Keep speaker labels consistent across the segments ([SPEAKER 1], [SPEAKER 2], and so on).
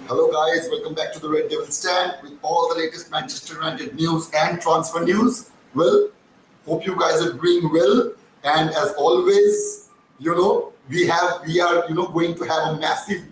[SPEAKER 1] Hello guys, welcome back to the Red Devil Stand with all the latest Manchester United news and transfer news. Well, hope you guys are doing well. And as always, we are going to have a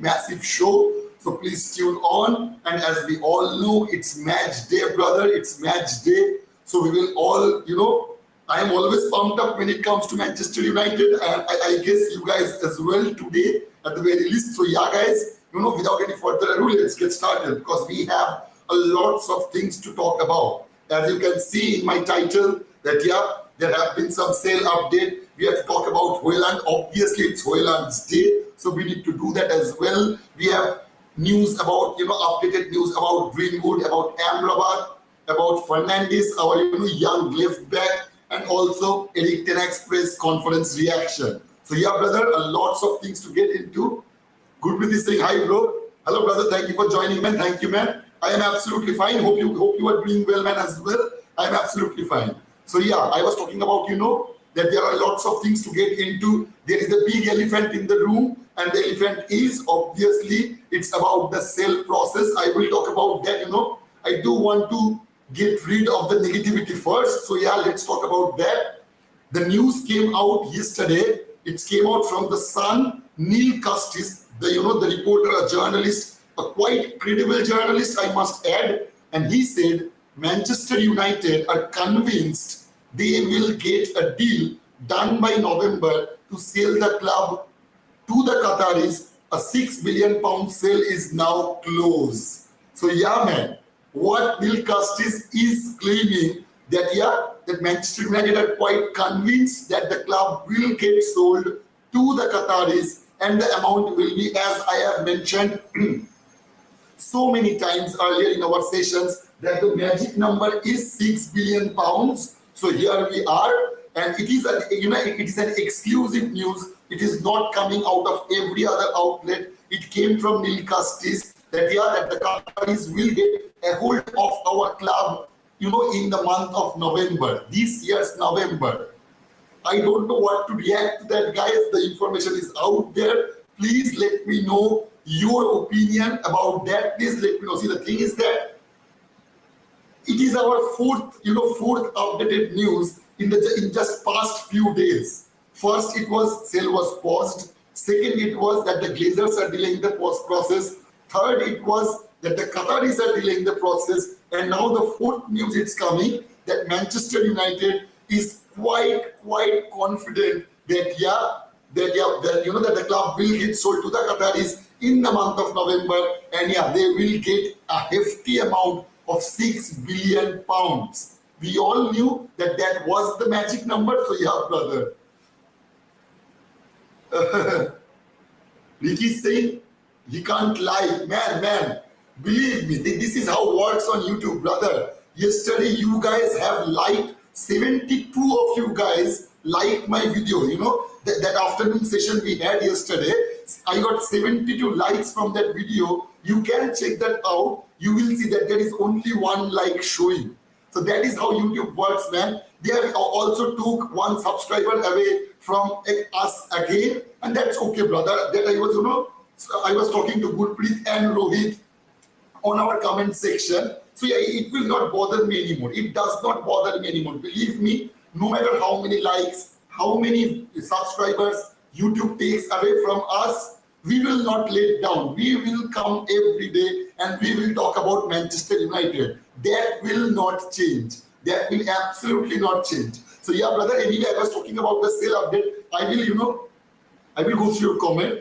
[SPEAKER 1] massive show. So please tune on. And as we all know, it's match day, brother. It's match day. So we will all, I am always pumped up when it comes to Manchester United, and I guess you guys as well today at the very least. So yeah, guys, without any further ado, let's get started because we have a lots of things to talk about. As you can see in my title, that there have been some sale update. We have to talk about HOJLUND. Obviously, it's HOJLUND'S day, so we need to do that as well. We have news about, updated news about Greenwood, about Amrabat, about Fernandes, our young left back, and also Eric Ten Hag's press conference reaction. So yeah, brother, lots of things to get into. Gurpreet is saying hi, bro. Hello, brother. Thank you for joining, man. Thank you, man. I am absolutely fine. Hope you are doing well, man, as well. I am absolutely fine. So yeah, I was talking about that there are lots of things to get into. There is a big elephant in the room, and the elephant is obviously it's about the sale process. I will talk about that. I do want to get rid of the negativity first. So yeah, let's talk about that. The news came out yesterday. It came out from the Sun. Neil Custis, the reporter, a journalist, a quite credible journalist, I must add, and he said Manchester United are convinced they will get a deal done by November to sell the club to the Qataris. A £6 billion sale is now close. So yeah, man, what Neil Custis is claiming that Manchester United are quite convinced that the club will get sold to the Qataris, and the amount will be, as I have mentioned so many times earlier in our sessions, that the magic number is £6 billion. So here we are, and it is an exclusive news. It is not coming out of every other outlet. It came from Neil Custis that the Qataris will get a hold of our club, in the month of November, this year's November. I don't know what to react to that, guys. The information is out there. Please let me know your opinion about that. Please let me know. See, the thing is that it is our fourth updated news in just past few days. First, it was sale was paused. Second, it was that the Glazers are delaying the post process. Third, it was that the Qataris are delaying the process. And now the fourth news it's coming that Manchester United is quite confident that the club will get sold to the Qataris in the month of November, and they will get a hefty amount of £6 billion. We all knew that was the magic number. So yeah, brother. Ricky's saying he can't lie, man. Believe me, this is how it works on YouTube, brother. Yesterday, you guys have liked 72 of you guys liked my video. That afternoon session we had yesterday, I got 72 likes from that video. You can check that out. You will see that there is only one like showing. So that is how YouTube works, man. They have also took one subscriber away from us again, and that's okay, brother. That I was talking to Gurpreet and Rohit on our comment section. So yeah, it will not bother me anymore. It does not bother me anymore. Believe me, no matter how many likes, how many subscribers YouTube takes away from us, we will not let down. We will come every day and we will talk about Manchester United. That will not change. That will absolutely not change. So yeah, brother, anyway, I was talking about the sale update. I will go through your comment.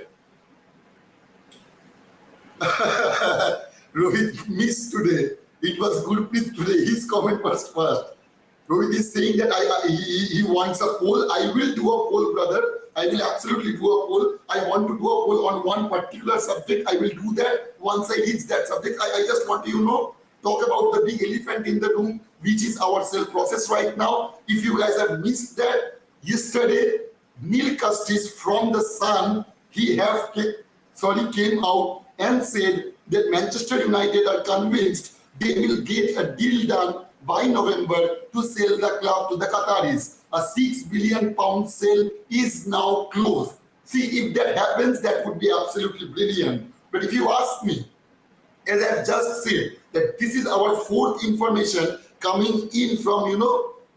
[SPEAKER 1] Rohit missed today. It was Gurpreet today. His comment was first. Rohit is saying that he wants a poll. I will do a poll, brother. I will absolutely do a poll. I want to do a poll on one particular subject. I will do that once I reach that subject. I just want to, talk about the big elephant in the room, which is our sale process right now. If you guys have missed that, yesterday, Neil Custis from the Sun, came out and said that Manchester United are convinced they will get a deal done by November to sell the club to the Qataris. A £6 billion sale is now closed. See, if that happens, that would be absolutely brilliant. But if you ask me, as I've just said, that this is our fourth information coming in from,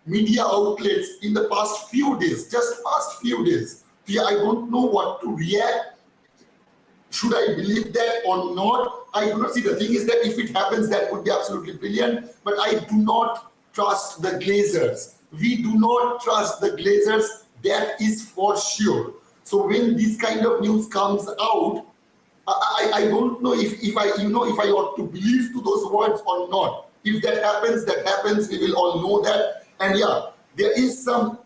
[SPEAKER 1] media outlets in the past few days, just past few days. Yeah, I don't know what to react. Should I believe that or not? I do not see. The thing is that if it happens, that would be absolutely brilliant. But I do not trust the Glazers. We do not trust the Glazers. That is for sure. So when this kind of news comes out, I don't know if I ought to believe to those words or not. If that happens, that happens. We will all know that. And yeah, there is some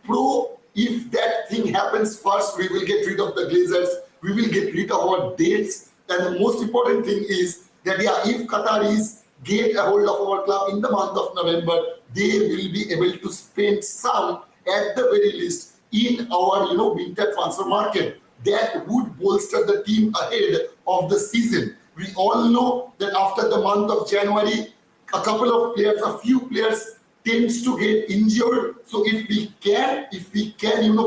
[SPEAKER 1] pro. If that thing happens first, we will get rid of the Glazers. We will get rid of our dates. And the most important thing is that yeah, if Qataris get a hold of our club in the month of November, they will be able to spend some at the very least in our winter transfer market. That would bolster the team ahead of the season. We all know that after the month of January, a few players tends to get injured. So if we can,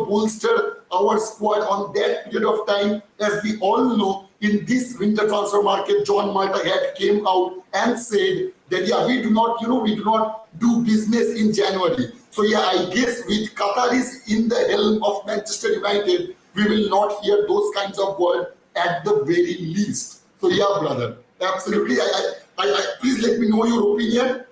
[SPEAKER 1] bolster our squad on that period of time, as we all know, in this winter transfer market, John Malta had came out and said that yeah, we do not do business in January. So yeah, I guess with Qataris in the helm of Manchester United, we will not hear those kinds of words at the very least. So yeah, brother, absolutely. I please let me know your opinion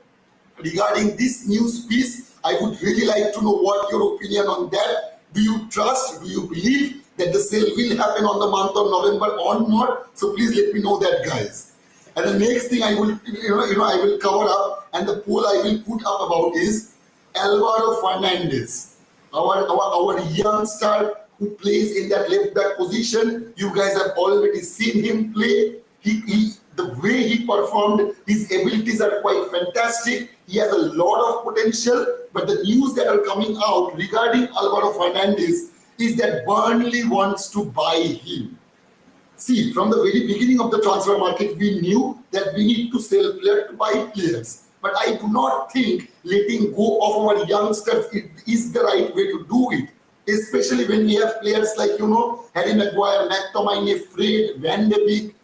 [SPEAKER 1] regarding this news piece. I would really like to know what your opinion on that. Do you trust? Do you believe that the sale will happen on the month of November or not? So please let me know that, guys. And the next thing I will, I will cover up, and the poll I will put up about is Alvaro Fernandez, our young star who plays in that left back position. You guys have already seen him play. The way he performed, his abilities are quite fantastic. He has a lot of potential, but the news that are coming out regarding Alvaro Fernandez is that Burnley wants to buy him. See, from the very beginning of the transfer market, we knew that we need to sell players to buy players. But I do not think letting go of our youngsters is the right way to do it. Especially when we have players like, Harry Maguire, McTominay, Fred, Van de Beek,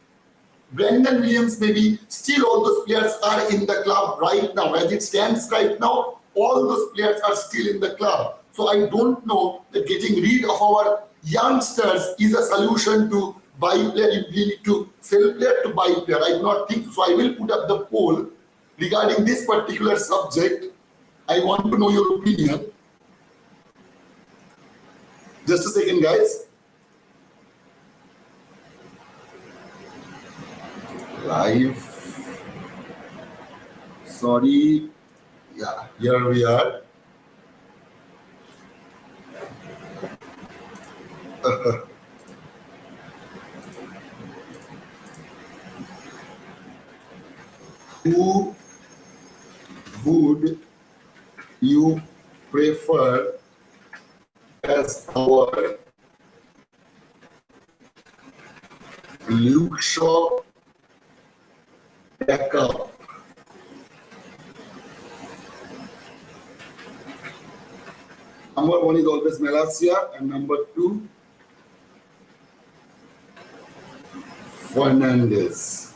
[SPEAKER 1] Brendan Williams, maybe. Still all those players are in the club right now. As it stands right now, all those players are still in the club. So I don't know that getting rid of our youngsters is a solution to buy player. We need to sell player to buy player. I do not think so. So I will put up the poll regarding this particular subject. I want to know your opinion. Just a second, guys. Live. Sorry. Yeah, here we are. Who would you prefer as our Luke Shaw backup? Number one is always Malacia, and number two, Fernandez.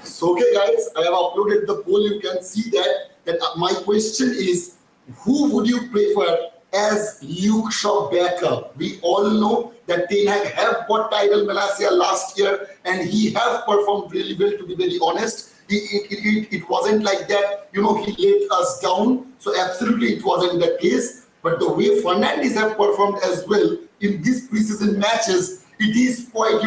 [SPEAKER 1] So, okay, guys, I have uploaded the poll. You can see that my question is, who would you prefer as Luke Shaw backup? We all know that Ten Hag have bought Tyrell Malacia last year, and he have performed really well, to be very honest. It wasn't like that, he let us down. So absolutely it wasn't the case. But the way Fernandez have performed as well in these preseason matches, it is quite,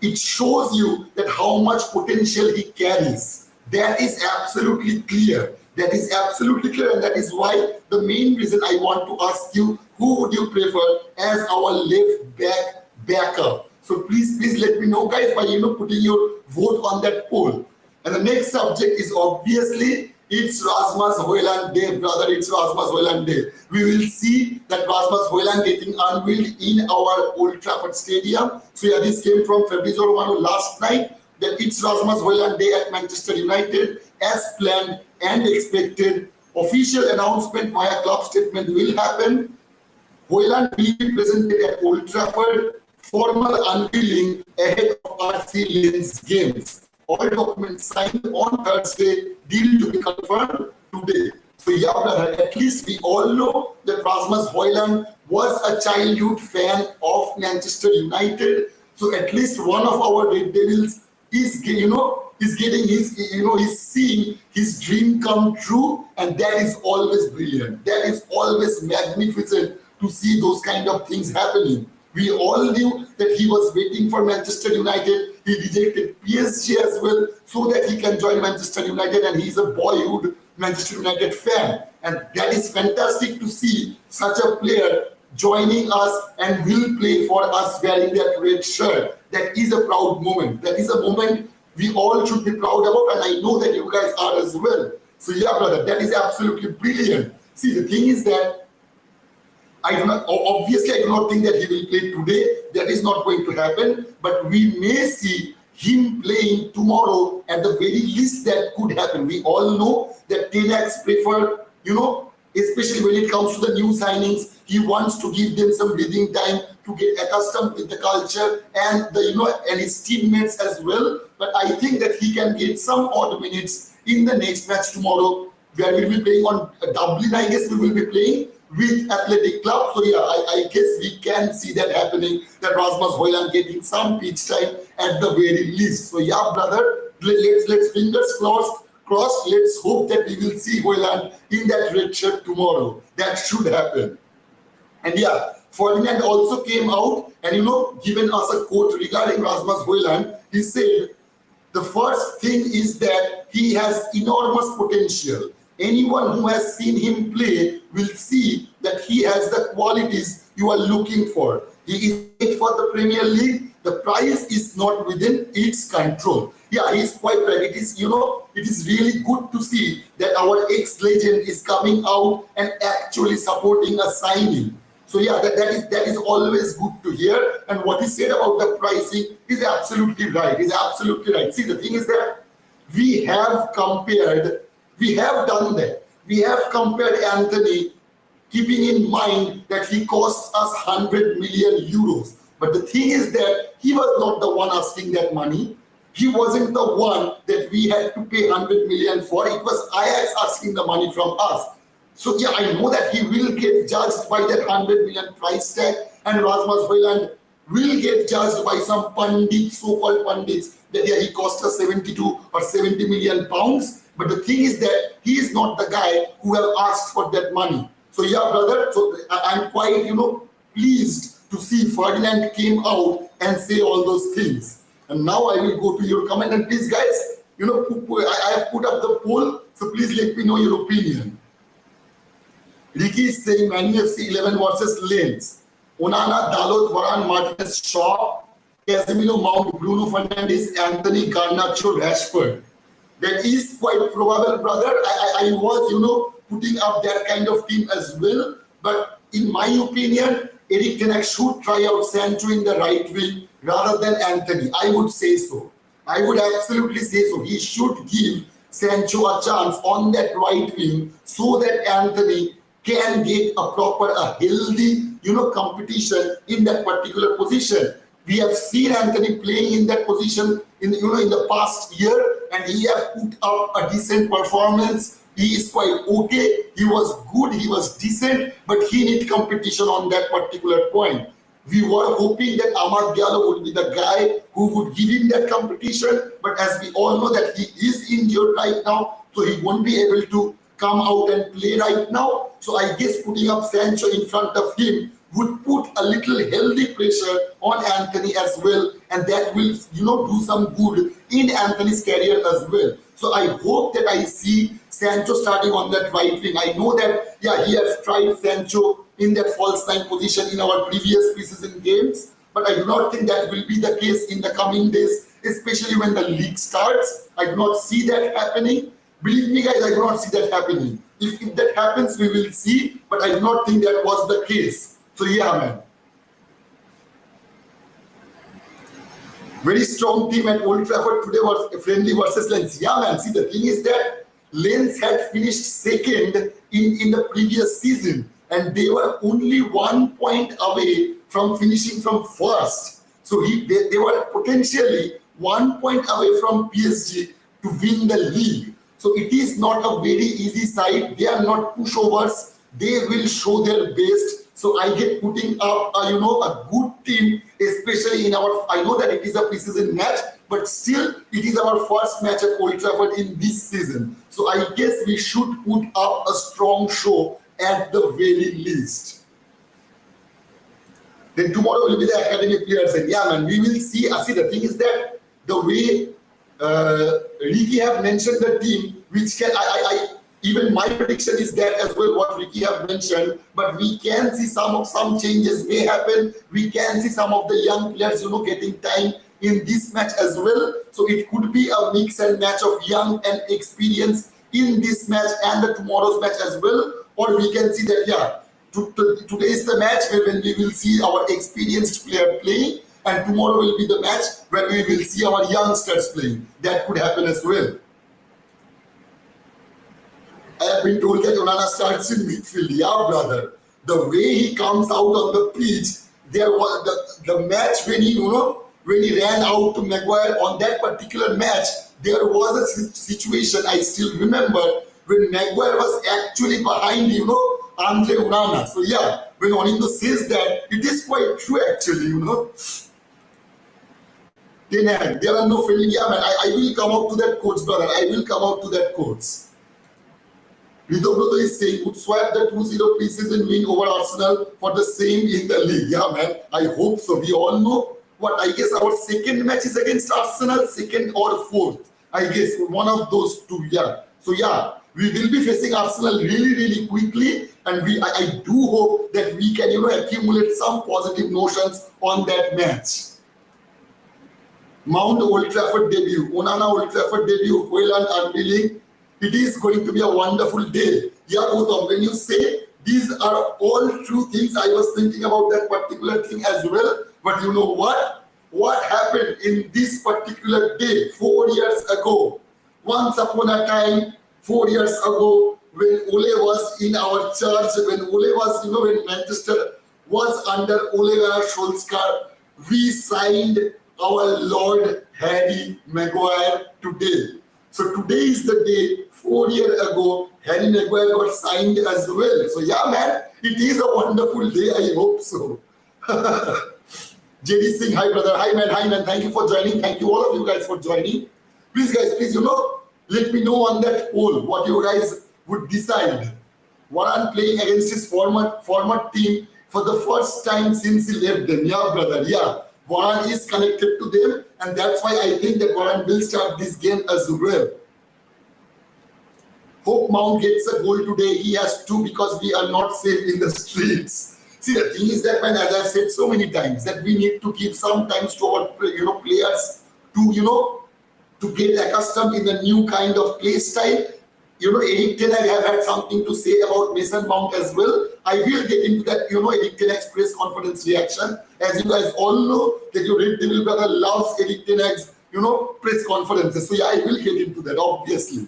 [SPEAKER 1] it shows you that how much potential he carries. That is absolutely clear. That is absolutely clear, and that is why the main reason I want to ask you, who would you prefer as our left back backup? So please let me know, guys, by putting your vote on that poll. And the next subject is obviously it's Rasmus Højlund Day, brother. It's Rasmus Højlund Day. We will see that Rasmus Højlund getting unveiled in our Old Trafford Stadium. So yeah, this came from Fabrizio Romano last night, that it's Rasmus Højlund Day at Manchester United as planned and expected. Official announcement via club statement will happen Hoyland will be presented at Old Trafford, formal unveiling ahead of RC Lens games. All documents signed on Thursday, deal to be confirmed today. So yeah, brother, at least we all know that Rasmus Højlund was a childhood fan of Manchester United. So at least one of our Red Devils is, is getting his, is seeing his dream come true, and that is always brilliant. That is always magnificent to see those kind of things happening. We all knew that he was waiting for Manchester United. He rejected PSG as well so that he can join Manchester United, and he's a boyhood Manchester United fan. And that is fantastic to see such a player joining us and will play for us wearing that red shirt. That is a proud moment. That is a moment we all should be proud about, and I know that you guys are as well. So yeah, brother, that is absolutely brilliant. See, the thing is that obviously I do not think that he will play today. That is not going to happen. But we may see him playing tomorrow. At the very least, that could happen. We all know that Tenax prefer, especially when it comes to the new signings, he wants to give them some breathing time to get accustomed with the culture and and his teammates as well. But I think that he can get some odd minutes in the next match tomorrow, where we'll be playing on Dublin. I guess we will be playing with Athletic Club. So yeah, I guess we can see that happening, that Rasmus Højlund getting some pitch time at the very least. So yeah, brother, let's fingers crossed. Let's hope that we will see Højlund in that red shirt tomorrow. That should happen. And yeah, Ferdinand also came out and given us a quote regarding Rasmus Højlund. He said, the first thing is that he has enormous potential. Anyone who has seen him play will see that he has the qualities you are looking for. He is fit for the Premier League. The price is not within its control. Yeah, he's quite right. It is, it is really good to see that our ex-legend is coming out and actually supporting a signing. So yeah, that is always good to hear. And what he said about the pricing is absolutely right. Is absolutely right. See, the thing is that we have done that. We have compared Anthony, keeping in mind that he costs us 100 million euros. But the thing is that he was not the one asking that money. He wasn't the one that we had to pay 100 million for. It was Ajax asking the money from us. So yeah, I know that he will get judged by that 100 million price tag, and Rasmus Højlund will get judged by some pundits, so-called pundits, that yeah, he cost us 72 or 70 million pounds. But the thing is that he is not the guy who have asked for that money. So yeah, brother, so I'm quite, pleased to see Ferdinand came out and say all those things. And now I will go to your comment. And please, guys, I have put up the poll, so please let me know your opinion. Ricky is saying Man U FC 11 versus Lens. Onana, Dalot, Varane, Martinez, Shaw, Casemiro, Mount, Bruno Fernandes, Anthony, Garnacho, Rashford. That is quite probable, brother. I was, putting up that kind of team as well. But in my opinion, Erik ten Hag should try out Sancho in the right wing rather than Anthony. I would say so. I would absolutely say so. He should give Sancho a chance on that right wing so that Anthony can get a healthy, competition in that particular position. We have seen Anthony playing in that position in the past year, and he has put up a decent performance. He is quite okay. He was good. He was decent, but he needs competition on that particular point. We were hoping that Amad Diallo would be the guy who would give him that competition, but as we all know that he is injured right now, so he won't be able to come out and play right now. So I guess putting up Sancho in front of him would put a little healthy pressure on Anthony as well, and that will do some good in Anthony's career as well. So I hope that I see Sancho starting on that right wing. I know that he has tried Sancho in that false nine position in our previous preseason games, but I do not think that will be the case in the coming days, especially when the league starts. I do not see that happening. Believe me, guys, I do not see that happening. If that happens, we will see, but I do not think that was the case. So yeah, man. Very strong team at Old Trafford today was friendly versus Lens. Yeah, man. See, the thing is that Lens had finished second in the previous season. and they were only 1 point away from finishing from first. So they were potentially 1 point away from PSG to win the league. So it is not a very easy side. They are not pushovers. They will show their best. So I get putting up, a good team, especially in our. I know that it is a preseason match, but still it is our first match at Old Trafford in this season. So I guess we should put up a strong show at the very least. Then tomorrow will be the academy players, and yeah, man, we will see. See, the thing is that the way Ricky have mentioned the team, which can even my prediction is that as well what Ricky have mentioned, but we can see some changes may happen. We can see some of the young players, getting time in this match as well. So it could be a mix and match of young and experience in this match and the tomorrow's match as well. Or we can see that, yeah, today is the match when we will see our experienced player playing, and tomorrow will be the match where we will see our youngsters playing. That could happen as well. I have been told that Onana starts in midfield. Yeah, brother. The way he comes out on the pitch, there was the match when he ran out to Maguire on that particular match, there was a situation I still remember when Maguire was actually behind, Andre Onana. So yeah, when Onindo says that, it is quite true actually, Then there are no feeling. Yeah, man, I will come out to that coach, brother. I will come out to that coach. Ridobroto is saying, would swap the 2-0 preseason win over Arsenal for the same in the league. Yeah, man, I hope so. We all know what I guess our second match is against Arsenal, second or fourth. I guess one of those two, yeah. So yeah, we will be facing Arsenal really, really quickly, and I do hope that we can, accumulate some positive notions on that match. Mount Old Trafford debut, Onana Old Trafford debut, HOJLUND unveiling. It is going to be a wonderful day. Yeah, Gautam, when you say these are all true things, I was thinking about that particular thing as well. But you know what? What happened in this particular day 4 years ago? Once upon a time, 4 years ago, when Ole was in our church, when Ole was, when Manchester was under Ole Gunnar Solskjaer, we signed our Lord Harry Maguire today. So today is the day, 4 years ago, Harry Maguire got signed as well. So yeah, man, it is a wonderful day. I hope so. JD Singh, hi brother, hi man, thank you for joining. Thank you all of you guys for joining. Please guys, let me know on that poll what you guys would decide. Varane playing against his former team for the first time since he left them. Yeah, brother, yeah. Varane is connected to them, and that's why I think that Varane will start this game as well. Hope Mount gets a goal today. He has to, because we are not safe in the streets. See, the thing is that, man, as I've said so many times, that we need to give some time to our players to get accustomed in a new kind of play style. Eric Ten Hag have had something to say about Mason Mount as well. I will get into that, Eric Ten Hag's press conference reaction. As you guys all know, that your Red Devil brother loves Eric Ten Hag's, press conferences. So yeah, I will get into that, obviously.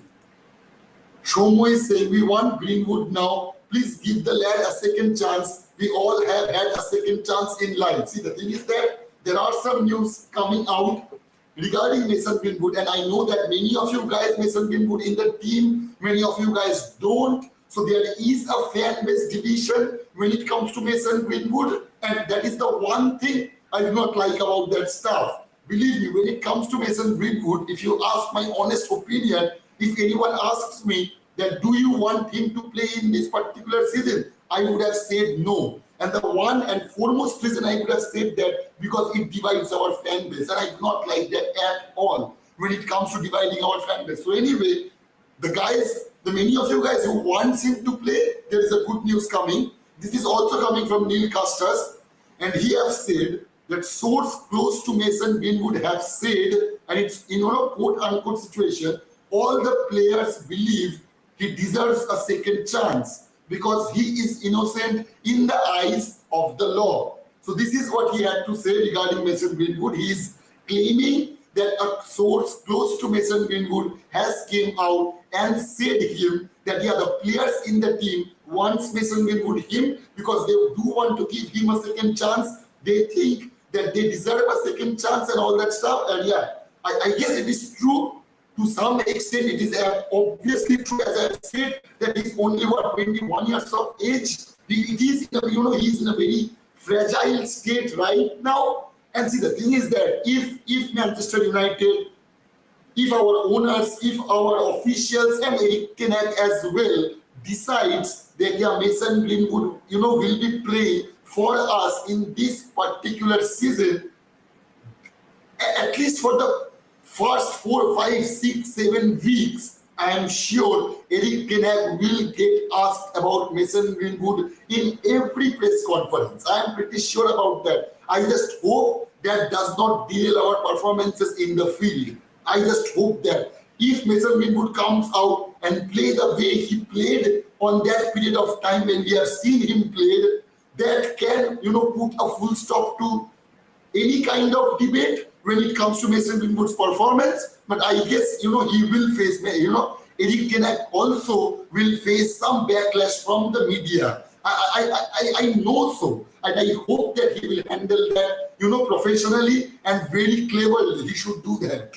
[SPEAKER 1] Shomo is saying, we want Greenwood now. Please give the lad a second chance. We all have had a second chance in life. See, the thing is that there are some news coming out regarding Mason Greenwood, and I know that many of you guys, Mason Greenwood in the team, many of you guys don't. So there is a fan-based division when it comes to Mason Greenwood, and that is the one thing I do not like about that stuff. Believe me, when it comes to Mason Greenwood, if you ask my honest opinion, if anyone asks me that do you want him to play in this particular season, I would have said no. And the one and foremost reason I would have said that, because it divides our fan base, and I do not like that at all when it comes to dividing our fan base. So anyway, the many of you guys who want him to play, there is a good news coming. This is also coming from Neil Custis, and he has said that source close to Mason Greenwood have said, and it's in a quote unquote situation, all the players believe he deserves a second chance because he is innocent in the eyes of the law. So this is what he had to say regarding Mason Greenwood. He is claiming that a source close to Mason Greenwood has came out and said him that yeah, the players in the team wants Mason Greenwood him because they do want to give him a second chance. They think that they deserve a second chance and all that stuff. And yeah, I guess it is true to some extent. It is obviously true, as I said, that he's only 21 years of age. It is, he's in a very fragile state right now. And see, the thing is that if Manchester United, if our owners, if our officials, and Eric Ten Hag as well decides that yeah, Mason Greenwood, will be playing for us in this particular season, at least for the first 4, 5, 6, 7 weeks, I am sure Eric Ten Hag will get asked about Mason Greenwood in every press conference. I am pretty sure about that. I just hope that does not derail our performances in the field. I just hope that if Mason Greenwood comes out and play the way he played on that period of time when we have seen him play, that can, put a full stop to any kind of debate when it comes to Mason Greenwood's performance. But I guess, he will face, Eric Ten Hag also will face some backlash from the media. I know so, and I hope that he will handle that, professionally and very cleverly. He should do that.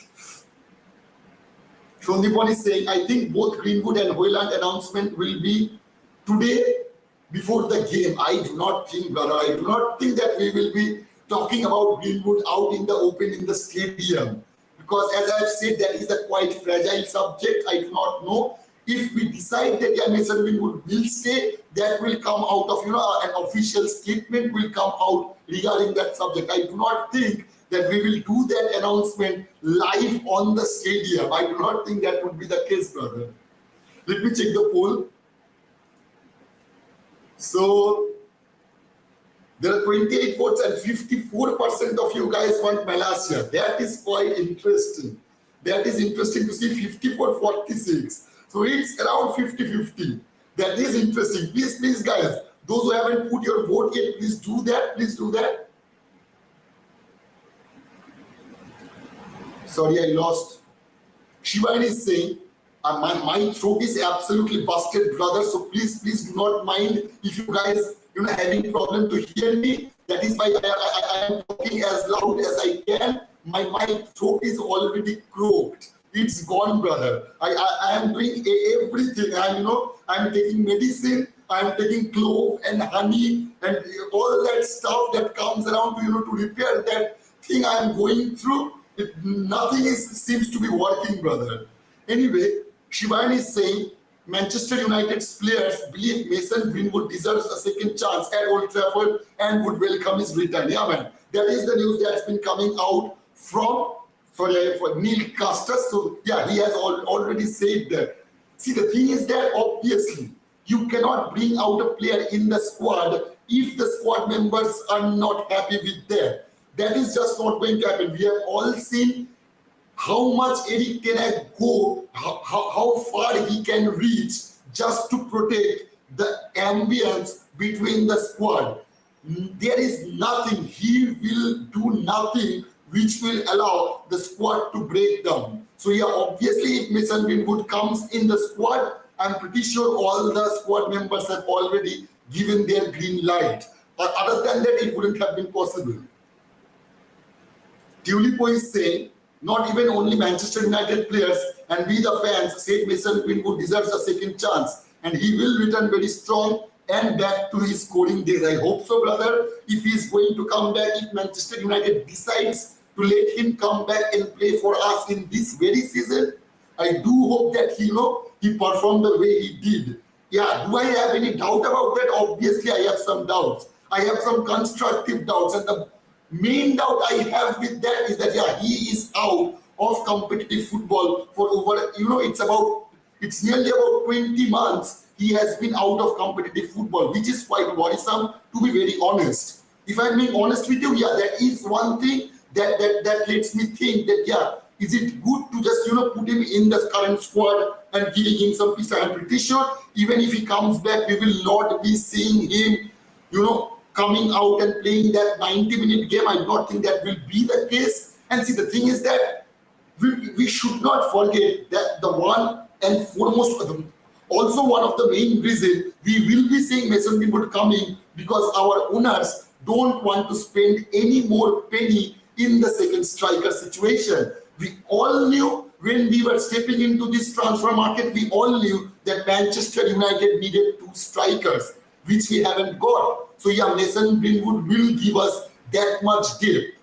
[SPEAKER 1] Shondipon is saying, I think both Greenwood and HOJLUND announcement will be today before the game. I do not think, brother. I do not think that we will be talking about Greenwood out in the open in the stadium. Because as I've said, that is a quite fragile subject. I do not know. If we decide that yeah, Mason Greenwood will stay, that will come out of, an official statement will come out regarding that subject. I do not think that we will do that announcement live on the stadium. I do not think that would be the case, brother. Let me check the poll. So there are 28 votes and 54% of you guys want Malaysia. That is quite interesting. That is interesting to see 54-46. So it's around 50-50. That is interesting. Please, guys, those who haven't put your vote yet, please do that. Please do that. Sorry, I lost. Shivan is saying, my throat is absolutely busted, brother. So please do not mind if you guys, having problem to hear me. That is why I am talking as loud as I can. My throat is already croaked. It's gone, brother. I am doing everything. I'm taking medicine. I'm taking clove and honey and all that stuff that comes around to repair that thing I'm going through. Nothing seems to be working, brother. Anyway, Shivan is saying Manchester United's players believe Mason Greenwood deserves a second chance at Old Trafford and would welcome his return. Yeah, man. That is the news that's been coming out from for Neil Custis. So yeah, he has already said that. See, the thing is that obviously you cannot bring out a player in the squad if the squad members are not happy with that. That is just not going to happen. We have all seen how much Eric Ten Hag go, how far he can reach just to protect the ambience between the squad. There is nothing, he will do nothing which will allow the squad to break down. So yeah, obviously if Mason Greenwood comes in the squad, I'm pretty sure all the squad members have already given their green light. But other than that, it wouldn't have been possible. Tulipo is saying, not even only Manchester United players and we the fans said Mason Greenwood deserves a second chance and he will return very strong and back to his scoring days. I hope so, brother. If he's going to come back, if Manchester United decides to let him come back and play for us in this very season, I do hope that he performed the way he did. Yeah, do I have any doubt about that? Obviously, I have some doubts. I have some constructive doubts, and the main doubt I have with that is that yeah, he is out of competitive football for over, it's nearly about 20 months he has been out of competitive football, which is quite worrisome, to be very honest. If I'm being honest with you, yeah, that is one thing that lets me think that yeah, is it good to just put him in the current squad and giving him some peace? I'm pretty sure even if he comes back, we will not be seeing him, coming out and playing that 90-minute game. I do not think that will be the case. And see, the thing is that we should not forget that the one and foremost, also one of the main reason we will be seeing Mason Greenwood coming, because our owners don't want to spend any more penny in the second striker situation. We all knew when we were stepping into this transfer market, we all knew that Manchester United needed 2 strikers, which we haven't got. So yeah, Mason Greenwood will give us that much depth.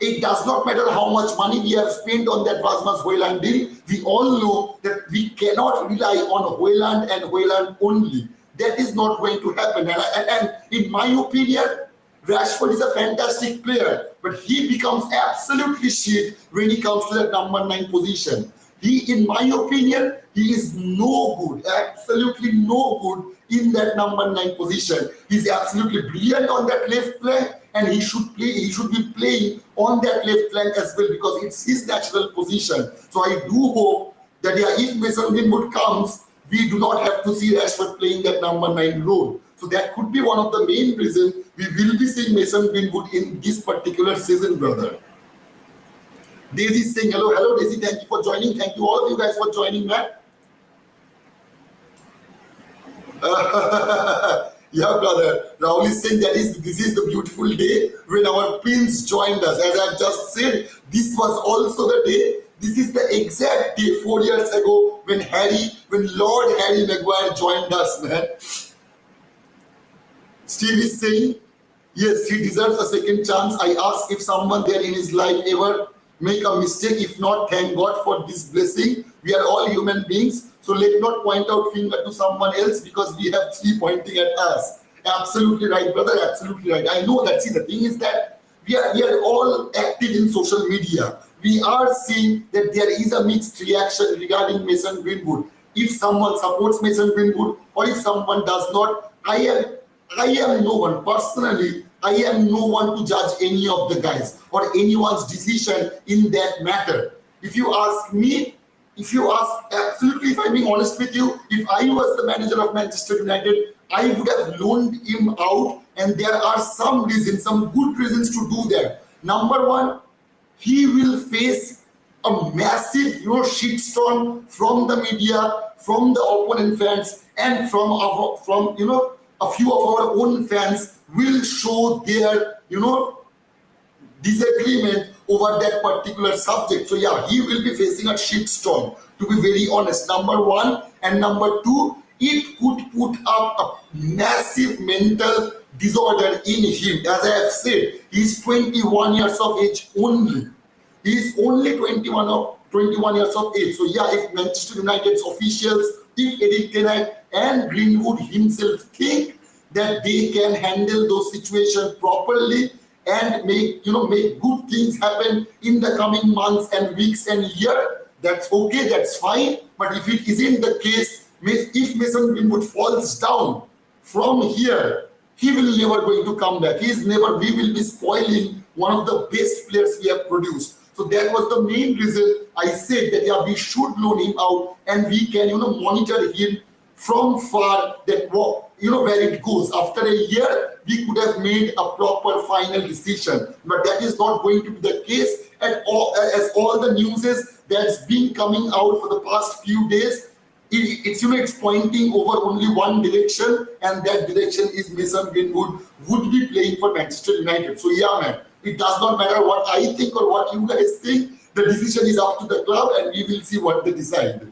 [SPEAKER 1] It does not matter how much money we have spent on that Rasmus HOJLUND deal. We all know that we cannot rely on HOJLUND and HOJLUND only. That is not going to happen. And in my opinion, Rashford is a fantastic player, but he becomes absolutely shit when he comes to that number 9 position. He, in my opinion, he is no good, absolutely no good in that number 9 position. He's absolutely brilliant on that left flank, and he should be playing on that left flank as well, because it's his natural position. So I do hope that if Mason Greenwood comes, we do not have to see Rashford playing that number 9 role. So that could be one of the main reasons we will be seeing Mason Greenwood in this particular season, brother. Daisy is saying hello. Hello, Daisy. Thank you for joining. Thank you all of you guys for joining, man. Yeah, brother. Rahul is saying this is the beautiful day when our prince joined us. As I've just said, this was also the day. This is the exact day 4 years ago when Lord Harry Maguire joined us, man. Steve is saying, yes, he deserves a second chance. I ask if someone there in his life ever make a mistake. If not, thank God for this blessing. We are all human beings, so let not point out finger to someone else because we have 3 pointing at us. Absolutely right, brother. Absolutely right. I know that. See, the thing is that we are all active in social media. We are seeing that there is a mixed reaction regarding Mason Greenwood. If someone supports Mason Greenwood or if someone does not, I am no one. Personally, I am no one to judge any of the guys or anyone's decision in that matter. If you ask me, absolutely, if I'm being honest with you, if I was the manager of Manchester United, I would have loaned him out, and there are some reasons, some good reasons to do that. Number one, he will face a massive, shitstorm from the media, from the opponent fans, and from a few of our own fans will show their, disagreement over that particular subject. So yeah, he will be facing a shitstorm, to be very honest. Number one, and number two, it could put up a massive mental disorder in him. As I have said, he's 21 years of age only. He's only 21 years of age. So yeah, if Manchester United's officials, if Eric Ten Hag and Greenwood himself think that they can handle those situations properly and make good things happen in the coming months and weeks and year, that's okay, that's fine. But if it isn't the case, if Mason Greenwood falls down from here, he will never going to come back. We will be spoiling one of the best players we have produced. So that was the main reason I said that yeah, we should loan him out and we can monitor him from far, that where it goes. After a year, we could have made a proper final decision, but that is not going to be the case at all. As all the news that's been coming out for the past few days, it's pointing over only one direction, and that direction is Mason Greenwood would be playing for Manchester United. So yeah, man, it does not matter what I think or what you guys think. The decision is up to the club, and we will see what they decide.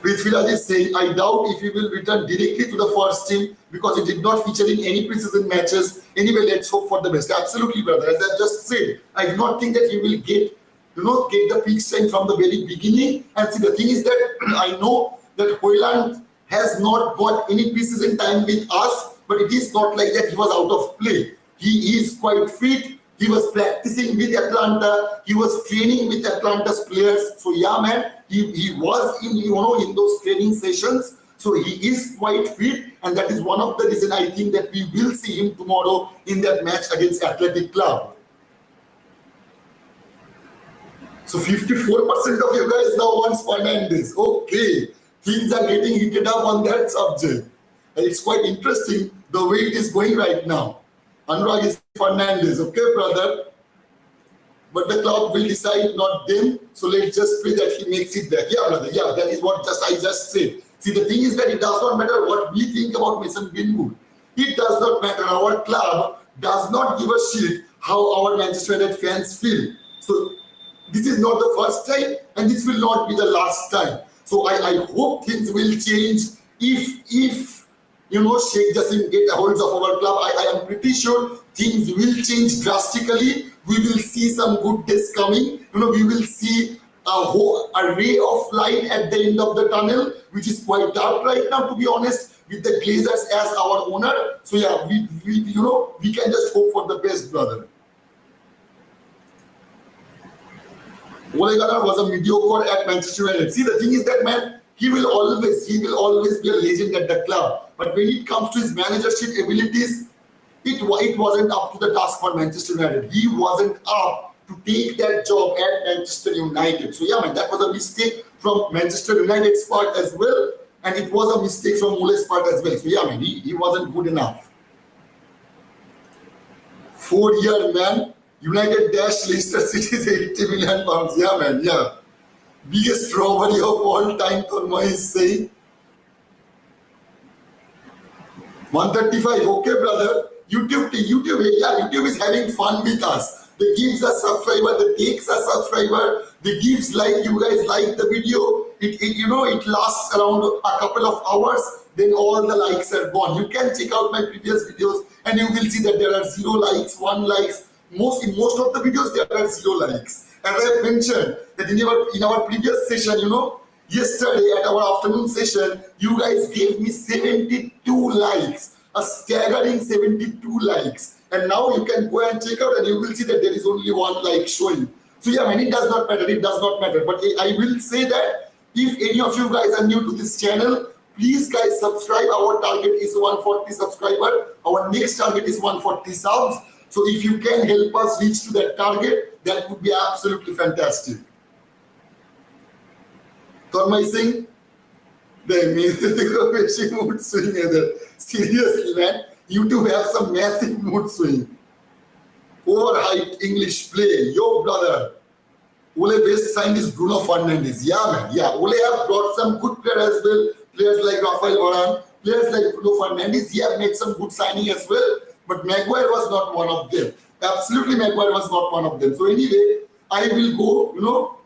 [SPEAKER 1] Prithviraj is saying, I doubt if he will return directly to the first team because he did not feature in any preseason matches. Anyway, let's hope for the best. Absolutely, brother. As I just said, I do not think that he will get the peak strength from the very beginning. And see, the thing is that I know that HOJLUND has not got any preseason time with us, but it is not like that he was out of play. He is quite fit. He was practicing with Atlanta. He was training with Atlanta's players. So yeah, man, he was in those training sessions. So he is quite fit, and that is one of the reasons I think that we will see him tomorrow in that match against Athletic Club. So 54% of you guys now wants Fernandes. Okay, things are getting heated up on that subject. And it's quite interesting the way it is going right now. Anurag is Fernandes, okay, brother? but the club will decide, not them. So let's just pray that he makes it back. Yeah, brother. Yeah, that is what I just said. See, the thing is that it does not matter what we think about Mason Greenwood. It does not matter. Our club does not give a shit how our Manchester United fans feel. So this is not the first time, and this will not be the last time. So I hope things will change if Sheikh Jassim get a hold of our club. I am pretty sure things will change drastically. We will see some good days coming. We will see a ray of light at the end of the tunnel, which is quite dark right now, to be honest, with the Glazers as our owner. So yeah, we can just hope for the best, brother. Ole Gunnar was a mediocre at Manchester United. See, the thing is that, man, he will always be a legend at the club. But when it comes to his managership abilities, it wasn't up to the task for Manchester United. He wasn't up to take that job at Manchester United. So yeah, man, that was a mistake from Manchester United's part as well, and it was a mistake from Ole's part as well. So yeah, man, he wasn't good enough. 4-year, man. United dash Leicester City's 80 million pounds. Yeah, man, yeah. Biggest robbery of all time, Torma is saying. 135, okay, brother. YouTube, yeah, YouTube is having fun with us. They gives us subscriber, they takes us subscriber, they gives like, you guys like the video. It lasts around a couple of hours, then all the likes are gone. You can check out my previous videos and you will see that there are 0 likes, 1 likes. In most of the videos there are 0 likes. As I mentioned that in our previous session, yesterday at our afternoon session, you guys gave me 72 likes, a staggering 72 likes. And now you can go and check out and you will see that there is only 1 like showing. So yeah, man, it does not matter. But I will say that if any of you guys are new to this channel, please guys subscribe. Our target is 140 subscriber. Our next target is 140 subs. So if you can help us reach to that target, that would be absolutely fantastic. Tormai Singh, the amazing mood swing. Seriously, man, you two have some massive mood swing. Overhyped English play. Yo, brother. Ole best signed is Bruno Fernandes. Yeah, man. Yeah, Ole have brought some good players as well. Players like Rafael Varane, players like Bruno Fernandes. He have made some good signing as well. But Maguire was not one of them. Absolutely, Maguire was not one of them. So anyway, I will go,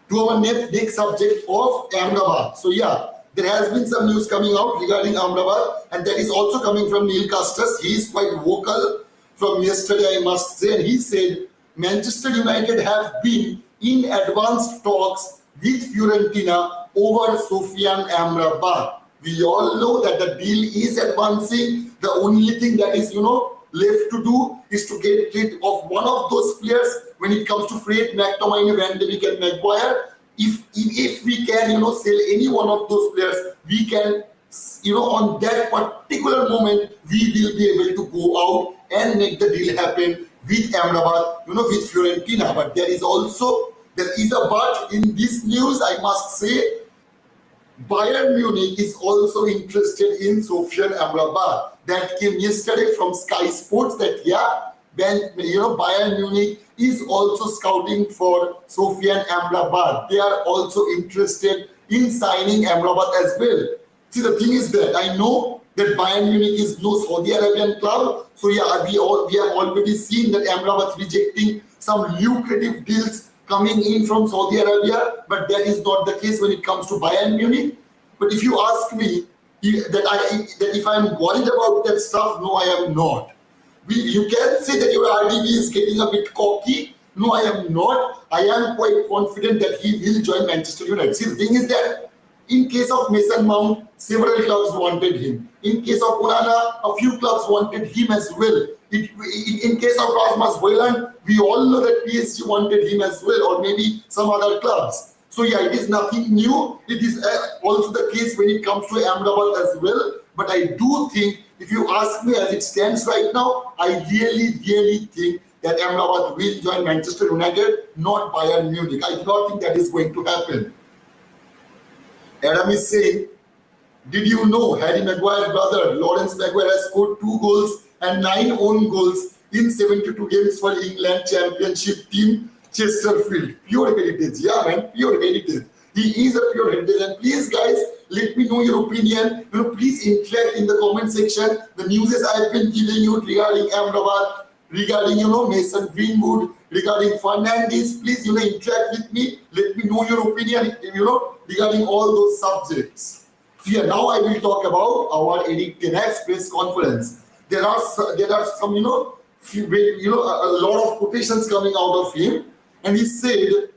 [SPEAKER 1] to our next subject of Ahmedabad. So yeah, there has been some news coming out regarding Ahmedabad, and that is also coming from Neil Custis. He is quite vocal from yesterday, I must say, and he said Manchester United have been in advanced talks with Fiorentina over Sofian Amrabat. We all know that the deal is advancing. The only thing that is, left to do is to get rid of one of those players when it comes to Fred, McTominay, Van de Beek and Maguire. If we can, sell any one of those players, we can, on that particular moment, we will be able to go out and make the deal happen with Amrabat, with Fiorentina. But there is a but in this news, I must say, Bayern Munich is also interested in Sofian Amrabat. That came yesterday from Sky Sports that Bayern Munich is also scouting for Sofian Amrabat. They are also interested in signing Amrabat as well. See, the thing is that I know that Bayern Munich is no Saudi Arabian club. So yeah, we have already seen that Amrabat rejecting some lucrative deals coming in from Saudi Arabia, but that is not the case when it comes to Bayern Munich. But if you ask me that if I'm worried about that stuff, no, I am not. You can say that your RDB is getting a bit cocky. No, I am not. I am quite confident that he will join Manchester United. See, the thing is that in case of Mason Mount, several clubs wanted him. In case of Onana, a few clubs wanted him as well. In case of Rasmus Højlund, we all know that PSG wanted him as well, or maybe some other clubs. So yeah, it is nothing new. It is also the case when it comes to Amrabat as well. But I do think, if you ask me as it stands right now, I really think that Amrabat will join Manchester United, not Bayern Munich. I do not think that is going to happen. Adam is saying, did you know Harry Maguire's brother, Lawrence Maguire, has scored 2 goals and 9 own goals in 72 games for England championship team Chesterfield. Pure heritage. Yeah, man, pure heritage. He is a pure heritage. And please, guys, let me know your opinion. Please interact in the comment section. The news I've been giving you regarding Amrabat, regarding Mason Greenwood, regarding Fernandes. Please interact with me. Let me know your opinion. Regarding all those subjects. So yeah, now I will talk about our Eric Ten Hag's press conference. There are some a lot of quotations coming out of him, and he said,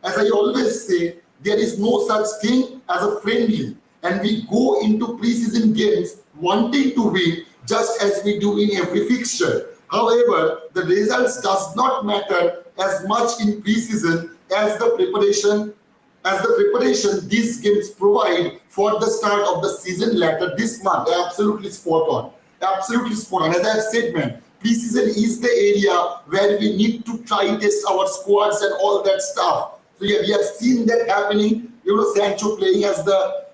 [SPEAKER 1] as I always say, there is no such thing as a friendly, and we go into preseason games wanting to win just as we do in every fixture. However, the results does not matter as much in preseason as the preparation these games provide for the start of the season later this month. Absolutely spot on. Absolutely spot on. As I've said, man, preseason is the area where we need to try test our squads and all that stuff. So yeah, we have seen that happening. Sancho playing as the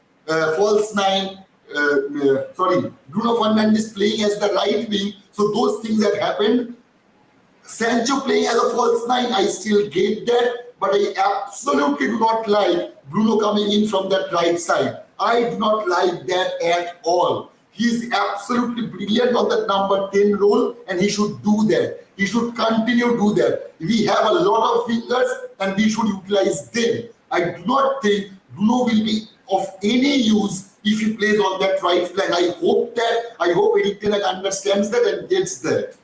[SPEAKER 1] false nine. Bruno Fernandes playing as the right wing. So those things have happened. Sancho playing as a false nine, I still get that. But I absolutely do not like Bruno coming in from that right side. I do not like that at all. He is absolutely brilliant on that number 10 role, and he should do that. He should continue to do that. We have a lot of wingers, and we should utilize them. I do not think Bruno will be of any use if he plays on that right flank. I hope Eric Ten Hag understands that and gets that.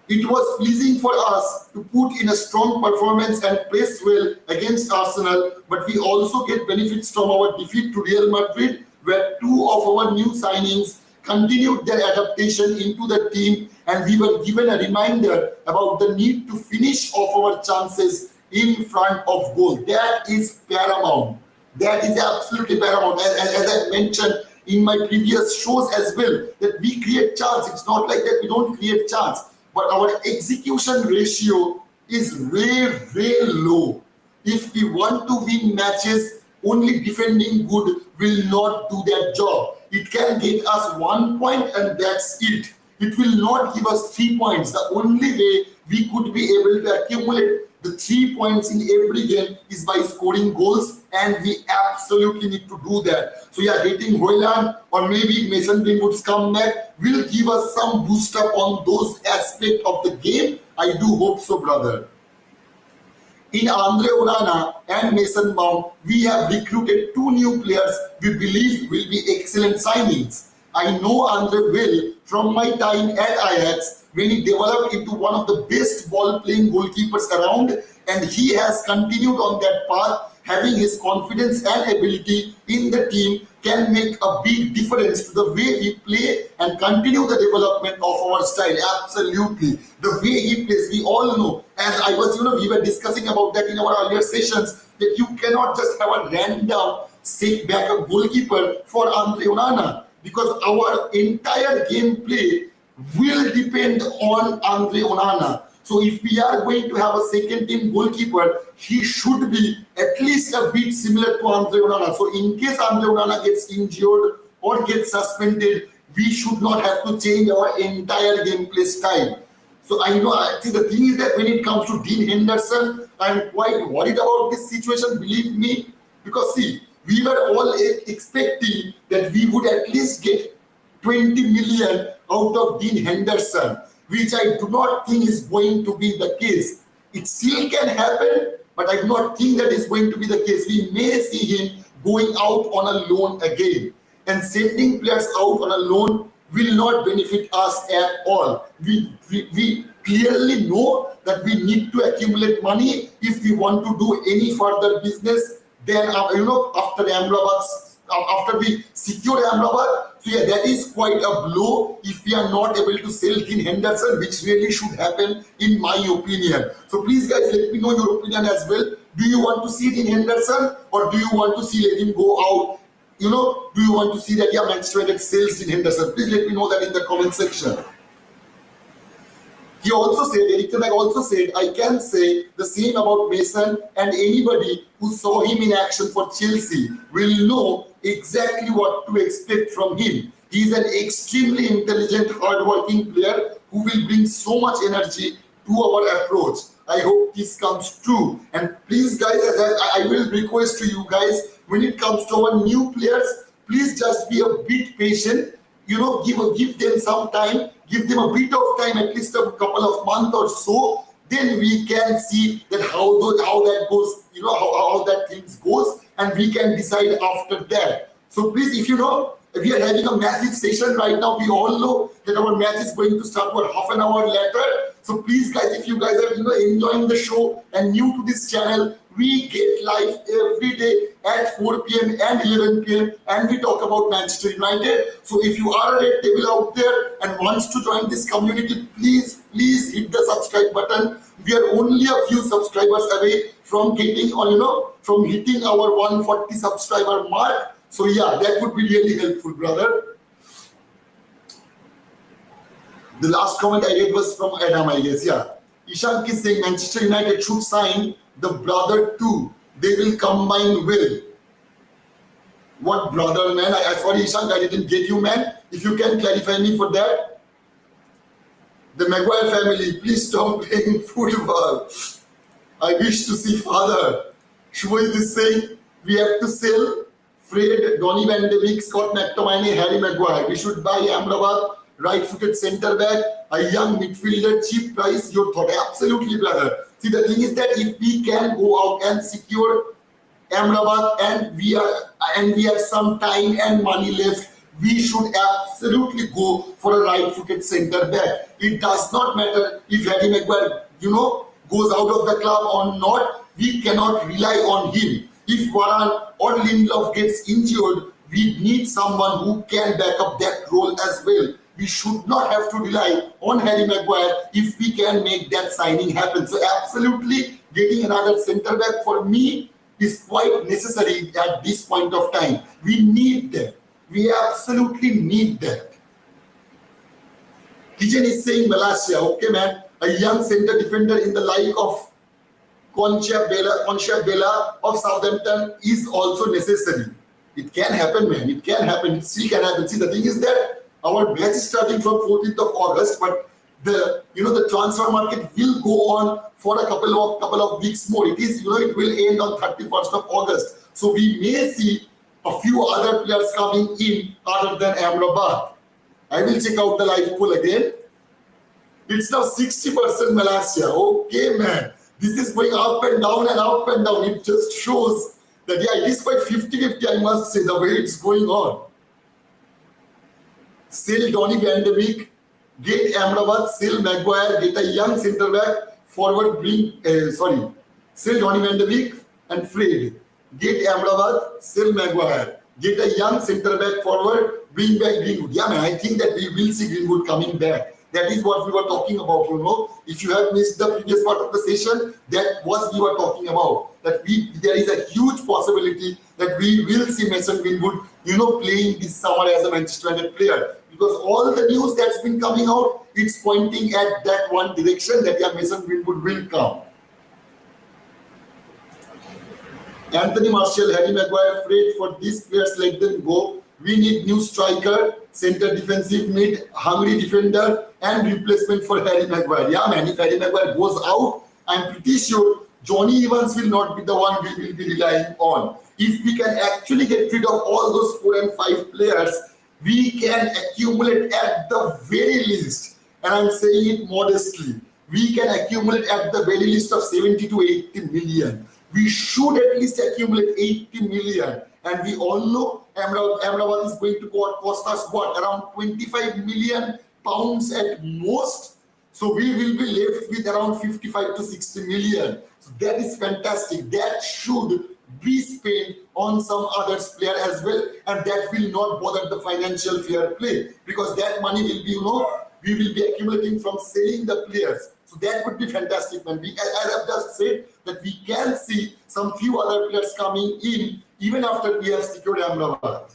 [SPEAKER 1] It was pleasing for us to put in a strong performance and press well against Arsenal, but we also get benefits from our defeat to Real Madrid, where two of our new signings continued their adaptation into the team, and we were given a reminder about the need to finish off our chances in front of goal. That is paramount. That is absolutely paramount. As I mentioned in my previous shows as well, that we create chance. It's not like that we don't create chance. But our execution ratio is way, way low. If we want to win matches, only defending good will not do that job. It can get us 1 point and that's it. It will not give us 3 points. The only way we could be able to accumulate the 3 points in every game is by scoring goals, and we absolutely need to do that. So yeah, getting HOJLUND or maybe Mason Greenwood's comeback will give us some boost up on those aspects of the game. I do hope so, brother. In Andre Onana and Mason Mount, we have recruited 2 new players we believe will be excellent signings. I know Andre well from my time at Ajax, when he developed into one of the best ball-playing goalkeepers around, and he has continued on that path. Having his confidence and ability in the team can make a big difference to the way we play and continue the development of our style. Absolutely. The way he plays, we all know, as I was, we were discussing about that in our earlier sessions, that you cannot just have a random sit backup goalkeeper for Andre Onana, because our entire gameplay will depend on Andre Onana. So if we are going to have a second team goalkeeper, he should be at least a bit similar to Andre Onana. So in case Andre Onana gets injured or gets suspended, we should not have to change our entire gameplay style. So I know, see, the thing is that when it comes to Dean Henderson, I'm quite worried about this situation, believe me, because see, we were all expecting that we would at least get 20 million out of Dean Henderson, which I do not think is going to be the case. It still can happen, but I do not think that is going to be the case. We may see him going out on a loan again, and sending players out on a loan will not benefit us at all. We clearly know that we need to accumulate money if we want to do any further business. Then after we secure Amrabat, so yeah, that is quite a blow if we are not able to sell Dean Henderson, which really should happen in my opinion. So please guys, let me know your opinion as well. Do you want to see Dean Henderson, or do you want to see let him go out? Do you want to see that Manchester United sells Dean Henderson? Please let me know that in the comment section. He also said, Eric Ten Hag also said, I can say the same about Mason, and anybody who saw him in action for Chelsea will know exactly what to expect from him. He is an extremely intelligent, hard-working player who will bring so much energy to our approach. I hope this comes true. And please guys, I will request to you guys, when it comes to our new players, please just be a bit patient. You know, give them some time, give them a bit of time, at least a couple of months or so. Then we can see that how that goes, you know, how that things goes, and we can decide after that. So please, if you know, we are having a massive session right now. We all know that our match is going to start for half an hour later. So please guys, if you guys are, you know, enjoying the show and new to this channel, we get live every day at 4 p.m. and 11 p.m. and we talk about Manchester United. So if you are a Red Devil out there and wants to join this community, please hit the subscribe button. We are only a few subscribers away from getting on, you know, from hitting our 140 subscriber mark. So yeah, that would be really helpful, brother. The last comment I read was from Adam, I guess. Yeah, Ishank is saying Manchester United should sign the brother too. They will combine will. What brother, man? I sorry, Ishank, I didn't get you, man. If you can clarify me for that. The Maguire family, please stop playing football. I wish to see father. Shubhit is saying we have to sell Fred, Donny Van de Beek, Scott McTominay, Harry Maguire. We should buy Amrabat, right-footed centre back, a young midfielder, cheap price. Your thought, absolutely, brother. See, the thing is that if we can go out and secure Amrabat and we have some time and money left, we should absolutely go for a right-footed centre back. It does not matter if Harry Maguire, you know, goes out of the club or not. We cannot rely on him. If Varane or Lindelof gets injured, we need someone who can back up that role as well. We should not have to rely on Harry Maguire if we can make that signing happen. So absolutely, getting another centre back for me is quite necessary at this point of time. We need that. We absolutely need that. Kitchen is saying Malaysia. Okay, man. A young centre defender in the like of Concha Bella of Southampton is also necessary. It can happen, man. It can happen. It still can happen. See, the thing is that our match is starting from 14th of August, but the transfer market will go on for a couple of weeks more. It is, it will end on 31st of August. So we may see a few other players coming in other than Amrabat. I will check out the live poll again. It's now 60% Malaysia. Okay, man. This is going up and down and up and down. It just shows that, yeah, it is quite 50-50, I must say, the way it's going on. Sell Donny Van de Beek, get Amrabat, sell Maguire, get a young centre back, forward sell Donny Van de Beek and Fred. Get Amrabat, sell Maguire, get a young centre back forward, bring back Greenwood. Yeah, man, I think that we will see Greenwood coming back. That is what we were talking about, If you have missed the previous part of the session, that was we were talking about. That there is a huge possibility that we will see Mason Greenwood, playing this summer as a Manchester United player. Because all the news that's been coming out, it's pointing at that one direction, that Mason Greenwood will come. Anthony Martial, Harry Maguire, Fred, for these players, let them go. We need new striker, center defensive mid, hungry defender, and replacement for Harry Maguire. Yeah, man, if Harry Maguire goes out, I'm pretty sure Johnny Evans will not be the one we will be relying on. If we can actually get rid of all those 4 and 5 players, we can accumulate at the very least, and I'm saying it modestly, we can accumulate at the very least of 70 to 80 million. We should at least accumulate 80 million. And we all know Amrabat is going to cost us what? Around 25 million pounds at most. So we will be left with around 55 to 60 million. So that is fantastic. That should be spent on some other player as well. And that will not bother the financial fair play. Because that money will be, we will be accumulating from selling the players. So that would be fantastic, man. As I've just said, that we can see some few other players coming in even after we have secured Amrabat.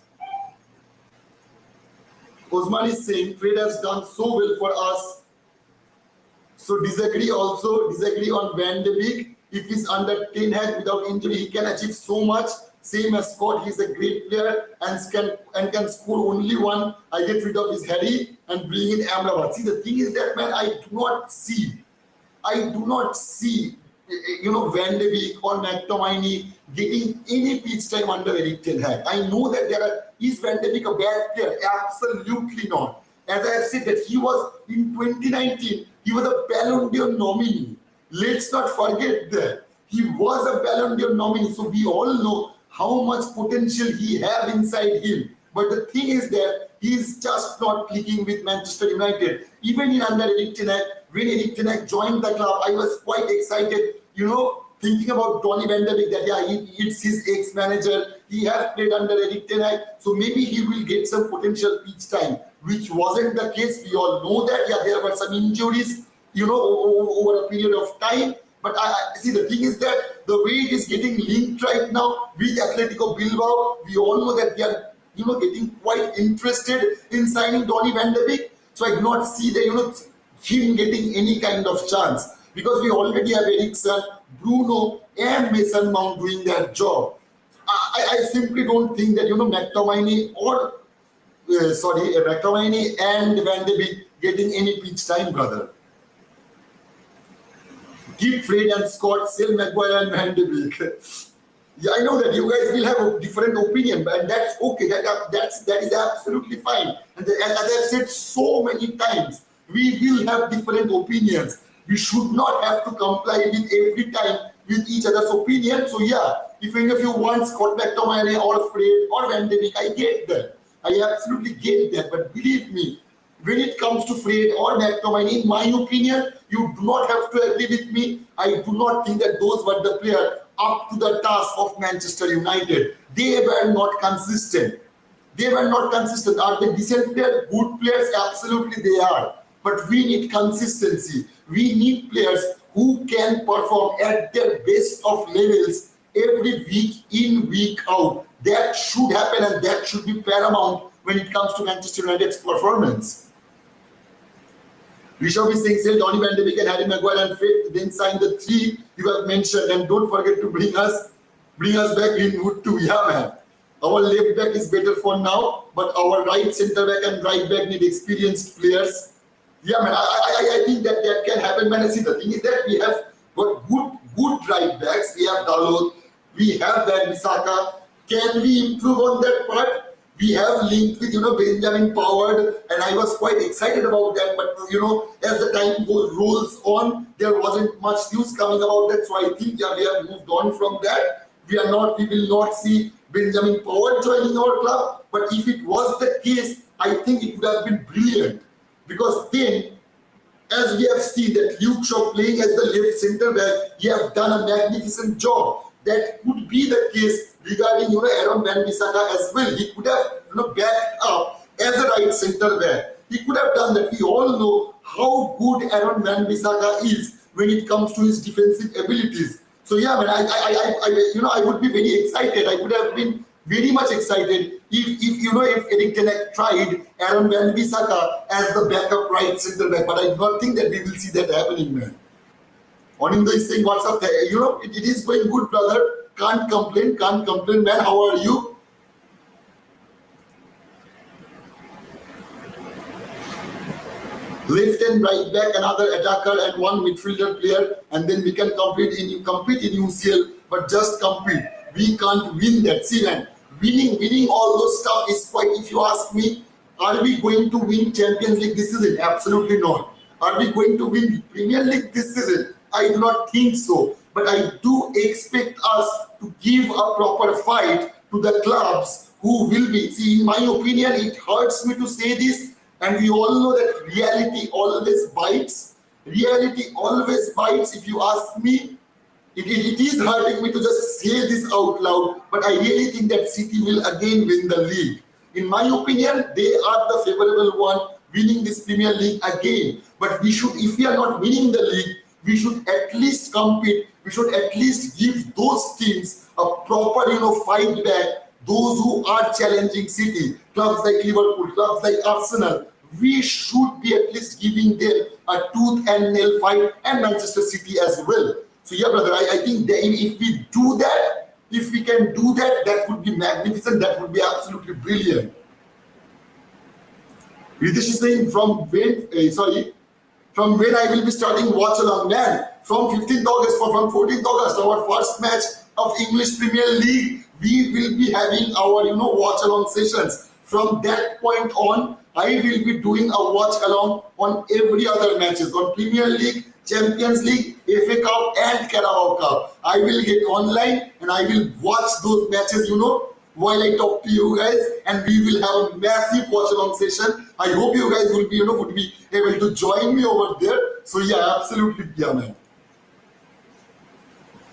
[SPEAKER 1] Osman is saying Fred has done so well for us. So disagree on Van de Beek. If he's under 10 Hag without injury, he can achieve so much Same as Scott, he's a great player and can score only one. I get rid of his Harry and bring in Amrabat. See, the thing is that, man, I do not see, Van de Beek or McTominay getting any pitch time under Erik Ten Hag. I know that is Van de Beek a bad player? Absolutely not. As I have said that he was in 2019, he was a Ballon d'Or nominee. Let's not forget that. He was a Ballon d'Or nominee, so we all know how much potential he have inside him. But the thing is that he's just not clicking with Manchester United. Even in under Erik Ten Hag, when Erik Ten Hag joined the club, I was quite excited, thinking about Donny van de Beek, that it's his ex-manager. He has played under Erik Ten Hag, so maybe he will get some potential pitch time, which wasn't the case. We all know that. There were some injuries, over a period of time. But I see, the thing is that the way it is getting linked right now with Atletico Bilbao, we all know that they are, getting quite interested in signing Donny van de Beek. So I do not see that, him getting any kind of chance, because we already have Eriksen, Bruno, and Mason Mount doing their job. I simply don't think that, McTominay and Van de Beek getting any pitch time, brother. Keep Fred and Scott, sell Maguire and Van de Beek. Yeah, I know that you guys will have a different opinion, and that's okay. That is absolutely fine. And as I've said so many times, we will have different opinions. We should not have to comply with every time with each other's opinion. So yeah, if any of you want Scott McTominay or Fred or Van de Beek, I get that. I absolutely get that. But believe me, when it comes to Fred or McTominay, in my opinion, you do not have to agree with me. I do not think that those were the players up to the task of Manchester United. They were not consistent. Are they decent players? Good players? Absolutely they are. But we need consistency. We need players who can perform at their best of levels every week in, week out. That should happen, and that should be paramount when it comes to Manchester United's performance. We shall be saying, sell Donny van de Beek and Harry Maguire and Fred, then sign the three you have mentioned, and don't forget to bring us back Greenwood too. Yeah, man. Our left back is better for now, but our right centre back and right back need experienced players. Yeah, man. I think that can happen, man. See, the thing is that we have got good right backs. We have Dalot, we have Van Bissaka. Can we improve on that part? We have linked with, Benjamin Pavard, and I was quite excited about that. But, as the time rolls on, there wasn't much news coming about that. So I think, we have moved on from that. We will not see Benjamin Pavard joining our club. But if it was the case, I think it would have been brilliant. Because then, as we have seen that Luke Shaw playing as the left centre back, he has done a magnificent job. That could be the case regarding Aaron Van Bissaka as well. He could have backed up as a right centre back. He could have done that. We all know how good Aaron Van Bissaka is when it comes to his defensive abilities. So yeah, man, I would be very excited. I would have been very much excited if Erik Ten Hag tried Aaron Van Bissaka as the backup right centre back. But I do not think that we will see that happening, man. Onindo is saying, what's up there? It is going good, brother. Can't complain, man. How are you? Left and right back, another attacker and one midfielder player, and then we can compete in UCL, but just compete. We can't win that. See, man, winning all those stuff is quite, if you ask me, are we going to win Champions League this season? Absolutely not. Are we going to win Premier League this season? I do not think so. But I do expect us to give a proper fight to the clubs who will be. See, in my opinion, it hurts me to say this, and we all know that reality always bites. Reality always bites, if you ask me. It is hurting me to just say this out loud, but I really think that City will again win the league. In my opinion, they are the favorable one winning this Premier League again. But we should, if we are not winning the league, we should at least compete. We should at least give those teams a proper, fight back. Those who are challenging City, clubs like Liverpool, clubs like Arsenal, we should be at least giving them a tooth and nail fight, and Manchester City as well. So yeah, brother, I think that if we do that, If we can do that, that would be magnificent. That would be absolutely brilliant. Ritesh is saying from when I will be starting watch along, man. From 15th August or from 14th August, our first match of English Premier League, we will be having our watch along sessions. From that point on, I will be doing a watch along on every other matches on Premier League, Champions League, FA Cup and Carabao Cup. I will get online and I will watch those matches, while I talk to you guys, and we will have a massive watch along session. I hope you guys will be, would be able to join me over there. So yeah, absolutely, yeah, man.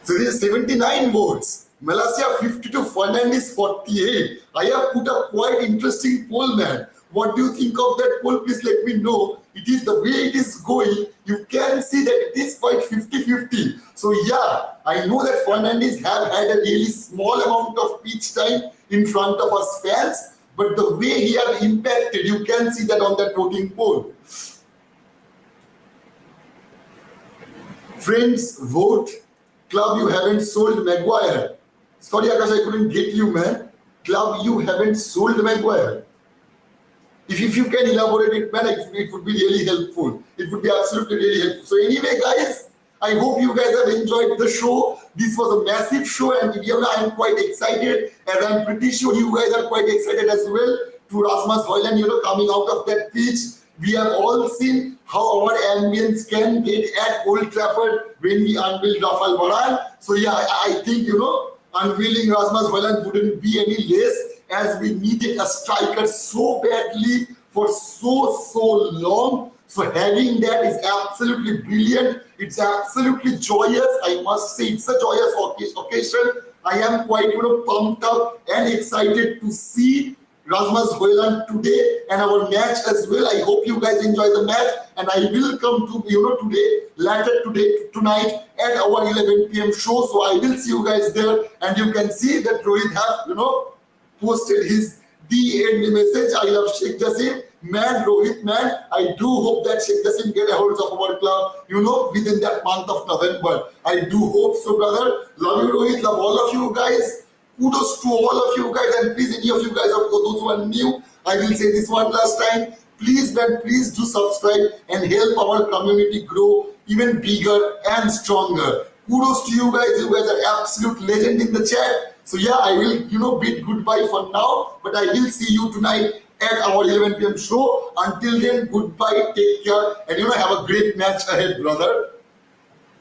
[SPEAKER 1] So this is 79 votes. Malaysia 52, Fernandez 48. I have put a quite interesting poll, man. What do you think of that poll? Please let me know. It is the way it is going. You can see that it is quite 50-50. So yeah, I know that Fernandez have had a really small amount of pitch time in front of us fans, but the way he have impacted, you can see that on that voting poll. Friends, vote. Club, you haven't sold Maguire. Sorry, Akash, I couldn't get you, man. Club, you haven't sold Maguire. If you can elaborate it, man, it would be really helpful. It would be absolutely really helpful. So anyway, guys, I hope you guys have enjoyed the show. This was a massive show, and I am quite excited, and I'm pretty sure you guys are quite excited as well to Rasmus HOJLUND, coming out of that pitch. We have all seen how our ambience can get at Old Trafford when we unveil Rafael Varane. So yeah, I think, unveiling Rasmus HOJLUND wouldn't be any less, as we needed a striker so badly for so long. So having that is absolutely brilliant. It's absolutely joyous. I must say it's a joyous occasion. I am quite pumped up and excited to see Rasmus HOJLUND today and our match as well. I hope you guys enjoy the match, and I will come to tonight at our 11 p.m. show. So I will see you guys there, and you can see that Rohit have posted his end message. I love Sheikh Jassim. Man, Rohit, man, I do hope that Sheikh Jassim get a hold of our club, within that month of November. I do hope so, brother. Love you, Rohit. Love all of you guys. Kudos to all of you guys, and please, any of you guys, for those who are new, I will say this one last time. Please, man, please do subscribe and help our community grow even bigger and stronger. Kudos to you guys. You guys are absolute legend in the chat. So yeah, I will, bid goodbye for now, but I will see you tonight at our 11 p.m. show. Until then, goodbye, take care, and have a great match ahead, brother.